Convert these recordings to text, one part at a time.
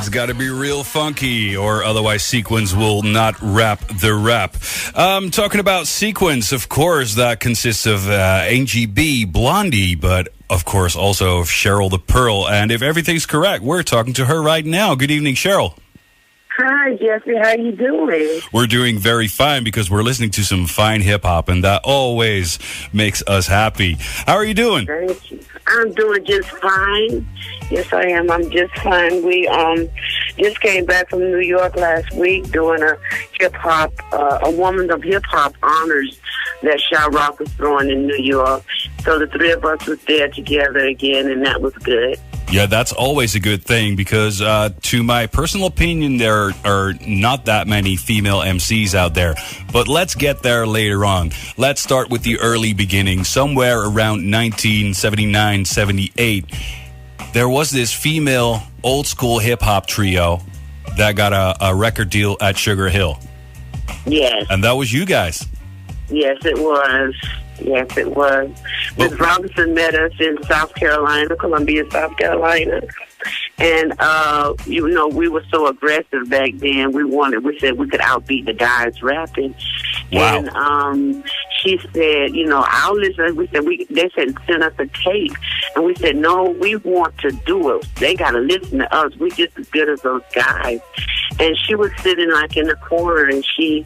It's got to be real funky, or otherwise Sequence will not rap the rap. Talking about Sequence, of course, that consists of Angie B, Blondie, but of course also of Cheryl the Pearl. And if everything's correct, we're talking to her right now. Good evening, Cheryl. Hi, Jeffrey. How you doing? We're doing very fine because we're listening to some fine hip-hop, and that always makes us happy. How are you doing? Thank you. I'm doing just fine. Yes, I am. I'm just fine. We just came back from New York last week doing a hip-hop, a Woman of Hip-Hop honors that Cheryl was throwing in New York. So the three of us was there together again, and that was good. Yeah, that's always a good thing because, to my personal opinion, there are not that many female MCs out there. But let's get there later on. Let's start with the early beginning. Somewhere around 1979, 78, there was this female old-school hip-hop trio that got a record deal at Sugar Hill. Yes. And that was you guys. Yes, it was. Yes, it was. Ms. Robinson met us in South Carolina, Columbia, South Carolina. And, we were so aggressive back then. We said we could outbeat the guys rapping. Wow. And she said, I'll listen. We said, they said, send us a tape. And we said, no, we want to do it. They got to listen to us. We're just as good as those guys. And she was sitting like in the corner, and she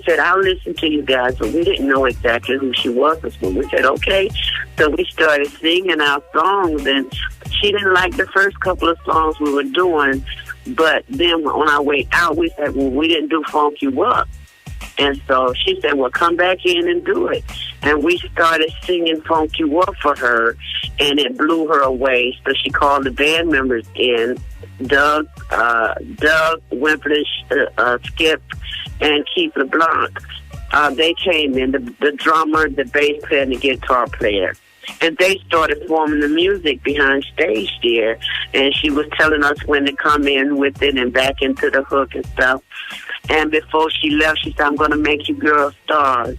said, I'll listen to you guys. But we didn't know exactly who she was. So we said, okay. So we started singing our songs, and she didn't like the first couple of songs we were doing. But then on our way out, we said, well, we didn't do Funk You Up. And so she said, well, come back in and do it. And we started singing Funk You Up for her, and it blew her away. So she called the band members in, Doug, Wimplish, Skip, and Keith LeBlanc. They came in, the drummer, the bass player, and the guitar player. And they started forming the music behind stage there. And she was telling us when to come in with it and back into the hook and stuff. And before she left, she said, I'm going to make you girls stars.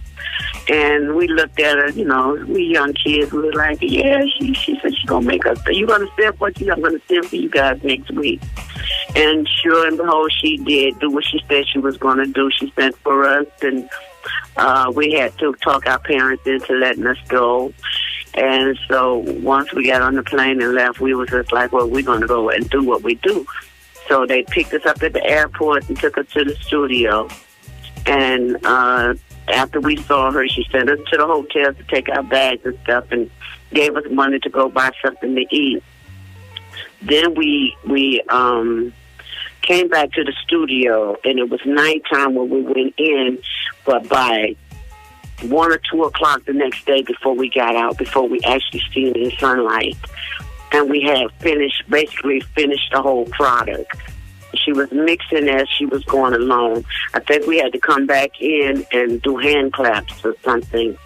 And we looked at her, we young kids. We were like, yeah, she said she's going to make us. You're going to sing for you. I'm going to sing for you guys next week. And sure and behold, she did do what she said she was going to do. She sent for us, and we had to talk our parents into letting us go. And so once we got on the plane and left, we was just like, well, we're going to go and do what we do. So they picked us up at the airport and took us to the studio. And after we saw her, she sent us to the hotel to take our bags and stuff and gave us money to go buy something to eat. Then we came back to the studio, and it was nighttime when we went in, but by 1 or 2 o'clock the next day before we got out, before we actually seen it in sunlight. And we had basically finished the whole product. She was mixing as she was going along. I think we had to come back in and do hand claps or something.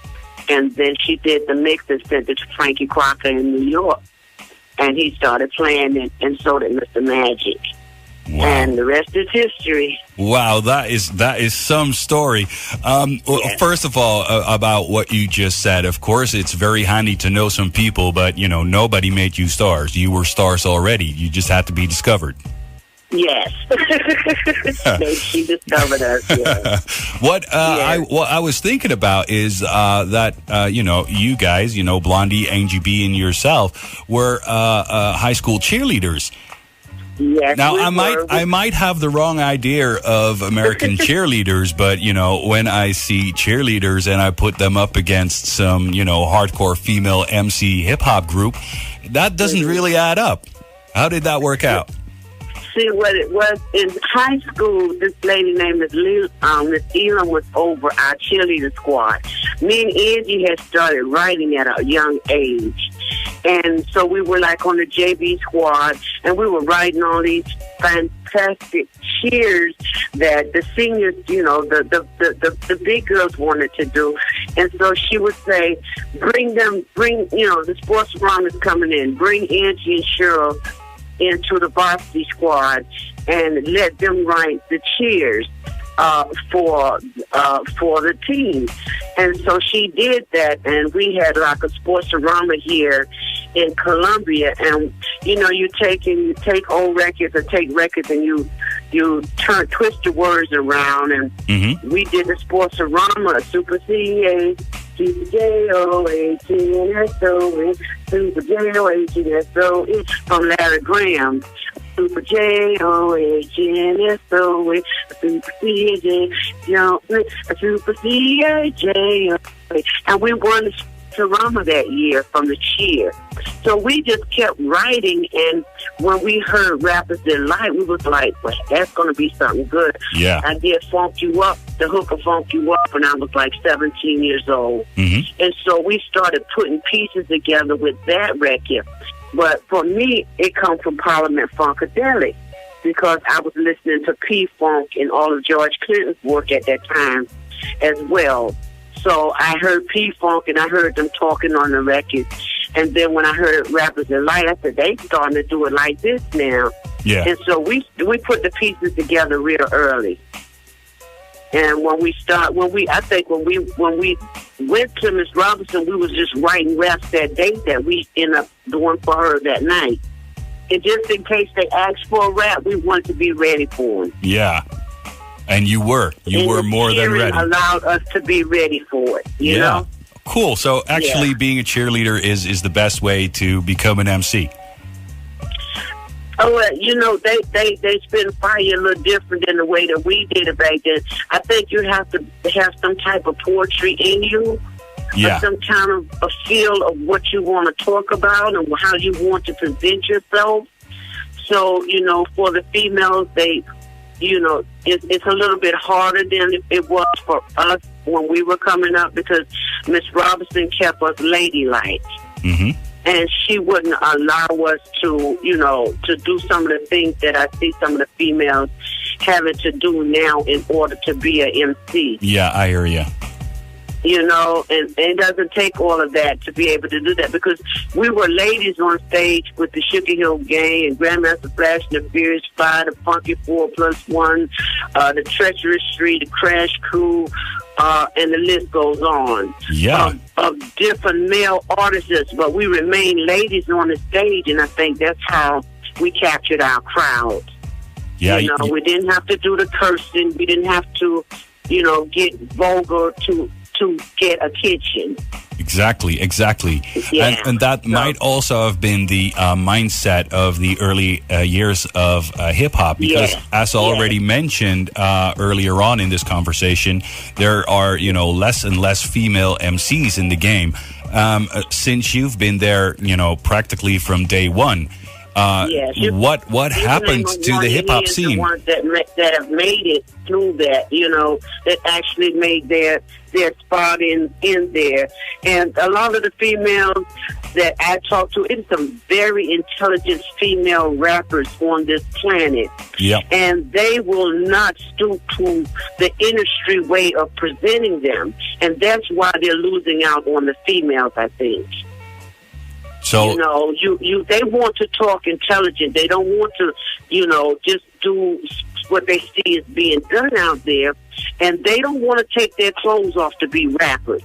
And then she did the mix and sent it to Frankie Crocker in New York. And he started playing it, and so did Mr. Magic. Wow. And the rest is history. Wow, that is some story. Well, first of all, about what you just said, of course, it's very handy to know some people, but, nobody made you stars. You were stars already. You just had to be discovered. Yes. She discovered us, yes. What I was thinking about is that, you guys, Blondie, Angie B, and yourself were high school cheerleaders. Yes, now, I might have the wrong idea of American cheerleaders, but, when I see cheerleaders and I put them up against some, hardcore female MC hip-hop group, that doesn't really add up. How did that work out? See, what it was in high school, this lady named Miss Elam was over our cheerleader squad. Me and Angie had started writing at a young age. And so we were like on the JV squad, and we were writing all these fantastic cheers that the seniors, the big girls wanted to do. And so she would say, the sports round is coming in, bring Angie and Cheryl into the varsity squad and let them write the cheers for the team. And so she did that, and we had like a sports-a-rama here in Columbia, and you take old records or take records and you twist the words around, and we did the Sportsorama, Super C-A, Super J-O-H-N-S-O-E, Super J-O-H-N-S-O-E, from Larry Graham. Super J-O-H-N-S-O-E, Super C-A-J, Super C-A-J, and we won the Sportsorama that year from the cheer. So we just kept writing, and when we heard Rappers Delight, we was like, well, that's going to be something good. Yeah. I did Funk You Up, the hook of Funk You Up, when I was like 17 years old. And so we started putting pieces together with that record. But for me, it comes from Parliament Funkadelic, because I was listening to P-Funk and all of George Clinton's work at that time as well. So I heard P-Funk, and I heard them talking on the record. And then when I heard Rappers Delight, I said, they starting to do it like this now. Yeah. And so we put the pieces together real early. And when we went to Miss Robinson, we was just writing raps that day that we ended up doing for her that night. And just in case they asked for a rap, we wanted to be ready for them. Yeah. And you were more than ready. Allowed us to be ready for it, you know? Cool. So actually being a cheerleader is the best way to become an MC. Oh, they spin fire a little different than the way that we did it back then. I think you have to have some type of poetry in you. Yeah. Or some kind of a feel of what you want to talk about and how you want to present yourself. So, for the females, it's a little bit harder than it was for us when we were coming up, because Miss Robinson kept us ladylike. And she wouldn't allow us to do some of the things that I see some of the females having to do now in order to be an MC. Yeah, I hear you. And it doesn't take all of that to be able to do that, because we were ladies on stage with the Sugar Hill Gang and Grandmaster Flash and the Furious Five, the Funky 4+1, the Treacherous Street, the Crash Crew, and the list goes on. Yeah. Of different male artists, but we remain ladies on the stage, and I think that's how we captured our crowd. Yeah. We didn't have to do the cursing. We didn't have to, get vulgar to get attention. Exactly. Yeah. And that might also have been the mindset of the early years of hip-hop, because as already mentioned earlier on in this conversation, there are, less and less female MCs in the game. Since you've been there, practically from day one, what happened to the hip-hop scene? The ones that have made it through that, that actually made their spot in there. And a lot of the females that I talk to, it's some very intelligent female rappers on this planet. Yep. And they will not stoop to the industry way of presenting them. And that's why they're losing out on the females, I think. So they want to talk intelligent. They don't want to, just do what they see is being done out there, and they don't want to take their clothes off to be rappers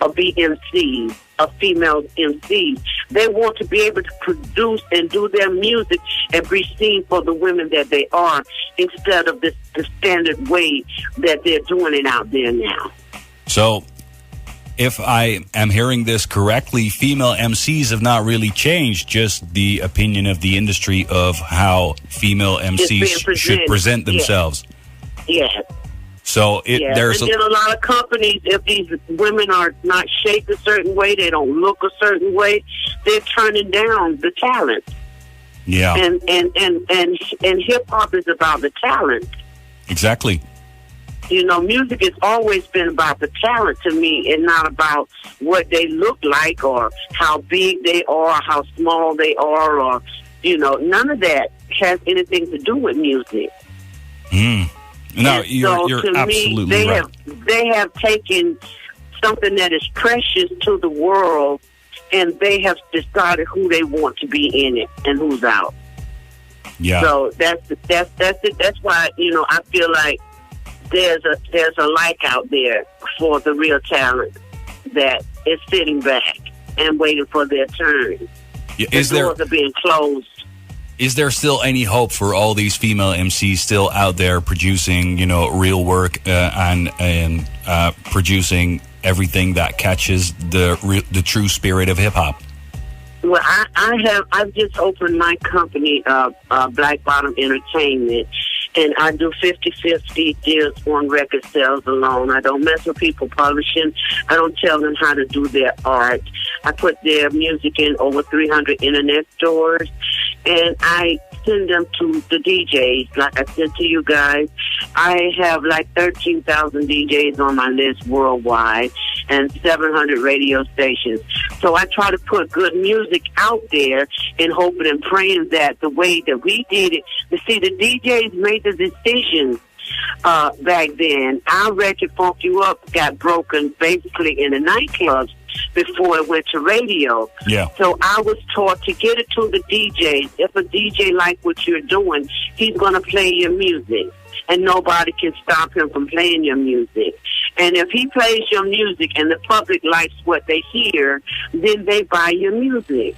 or be MCs or female MCs. They want to be able to produce and do their music and be seen for the women that they are, instead of the standard way that they're doing it out there now. So, if I am hearing this correctly, female MCs have not really changed, just the opinion of the industry of how female MCs should present themselves. Yeah. So there's a lot of companies, if these women are not shaped a certain way, they don't look a certain way, they're turning down the talent. Yeah. And hip hop is about the talent. Exactly. Music has always been about the talent to me, and not about what they look like or how big they are, how small they are, or, none of that has anything to do with music. No, you're absolutely right. They have taken something that is precious to the world, and they have decided who they want to be in it and who's out. Yeah. So that's it. That's why, I feel like there's a like out there for the real talent that is sitting back and waiting for their turn. Yeah, the doors are being closed. Is there still any hope for all these female MCs still out there producing, real work and producing everything that catches the true spirit of hip hop? Well, I've just opened my company, Black Bottom Entertainment, and I do 50-50 deals on record sales alone. I don't mess with people publishing. I don't tell them how to do their art. I put their music in over 300 internet stores, and I send them to the DJs. Like I said to you guys, I have like 13,000 DJs on my list worldwide and 700 radio stations. So I try to put good music out there and hoping and praying that the way that we did it, you see, the DJs made the decisions back then. Our record Funk You Up got broken basically in the nightclubs before it went to radio. Yeah. So I was taught to get it to the DJs. If a DJ like what you're doing, he's going to play your music, and nobody can stop him from playing your music. And if he plays your music and the public likes what they hear, then they buy your music.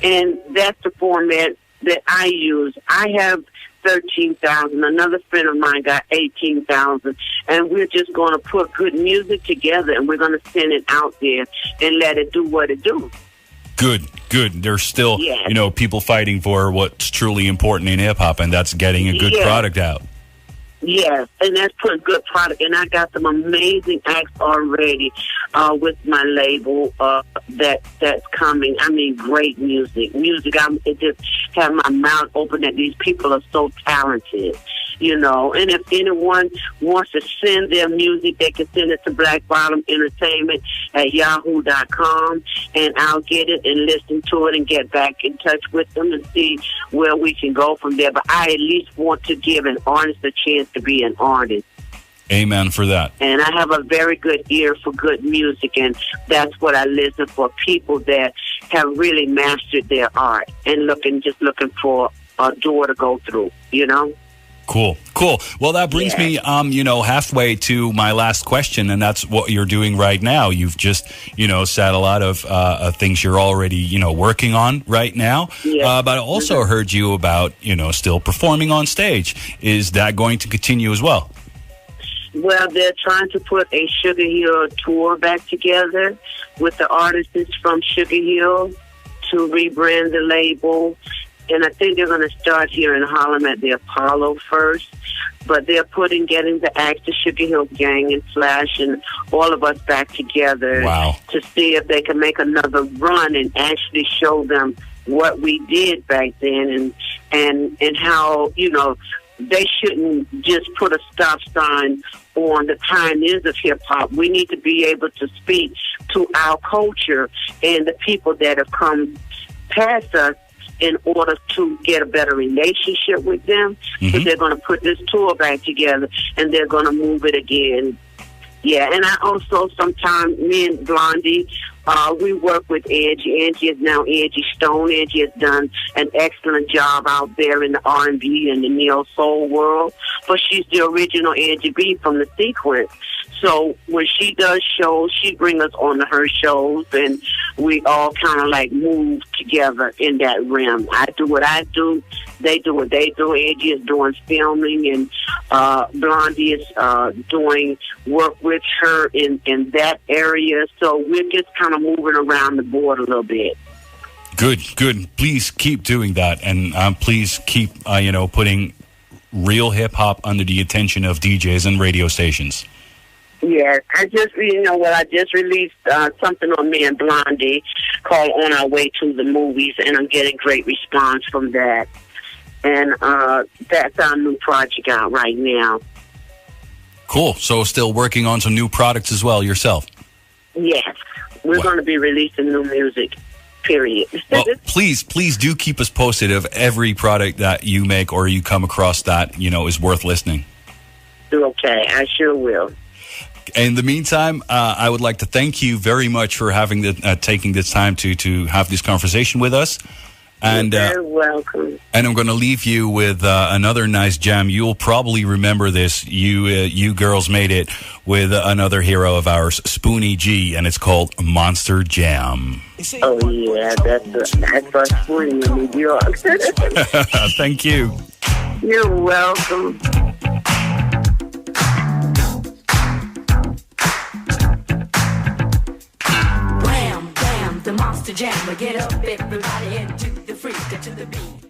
And that's the format that I use. I have 13,000. Another friend of mine got 18,000. And we're just going to put good music together, and we're going to send it out there and let it do what it do. Good. There's still, people fighting for what's truly important in hip-hop, and that's getting a good product out. Yes, and that's putting good product. And I got some amazing acts already with my label that's coming. I mean, great music. It just have my mouth open that these people are so talented, And if anyone wants to send their music, they can send it to Black Bottom Entertainment at yahoo.com, and I'll get it and listen to it and get back in touch with them and see where we can go from there. But I at least want to give an artist a chance to be an artist. Amen for that. And I have a very good ear for good music, and that's what I listen for, people that have really mastered their art and just looking for a door to go through, Cool. Well, that brings me, halfway to my last question, and that's what you're doing right now. You've just, said a lot of things you're already, working on right now. Yes. But I also heard you about, still performing on stage. Is that going to continue as well? Well, they're trying to put a Sugar Hill tour back together with the artists from Sugar Hill to rebrand the label. And I think they're going to start here in Harlem at the Apollo first. But they're getting the acts, the Sugar Hill Gang and Flash and all of us back together to see if they can make another run and actually show them what we did back then and how, they shouldn't just put a stop sign on the pioneers of hip-hop. We need to be able to speak to our culture and the people that have come past us in order to get a better relationship with them. Mm-hmm. So they're going to put this tour back together, and they're going to move it again. Yeah, and I also sometimes, me and Blondie, we work with Angie. Angie is now Angie Stone. Angie has done an excellent job out there in the R&B and the neo-soul world. But she's the original Angie B from the Sequence. So when she does shows, she brings us on to her shows, and we all kind of like move together in that realm. I do what I do. They do what they do. Angie is doing filming, and Blondie is doing work with her in that area. So we're just kind of moving around the board a little bit. Good. Please keep doing that, and please keep, putting real hip-hop under the attention of DJs and radio stations. Yeah, I just released something on me and Blondie called On Our Way to the Movies, and I'm getting great response from that. And that's our new project out right now. Cool. So still working on some new products as well yourself? Yes. We're going to be releasing new music, period. Well, please do keep us posted of every product that you make or you come across that, is worth listening. Okay, I sure will. In the meantime, I would like to thank you very much for having taking this time to have this conversation with us. And You're very welcome. And I'm going to leave you with another nice jam. You'll probably remember this. You girls made it with another hero of ours, Spoonie G, and it's called Monster Jam. Oh, yeah, that's our Spoonie in New York. Thank you. You're welcome. Wham, bam, the Monster Jam. Get up, everybody, and do the freak to the beat.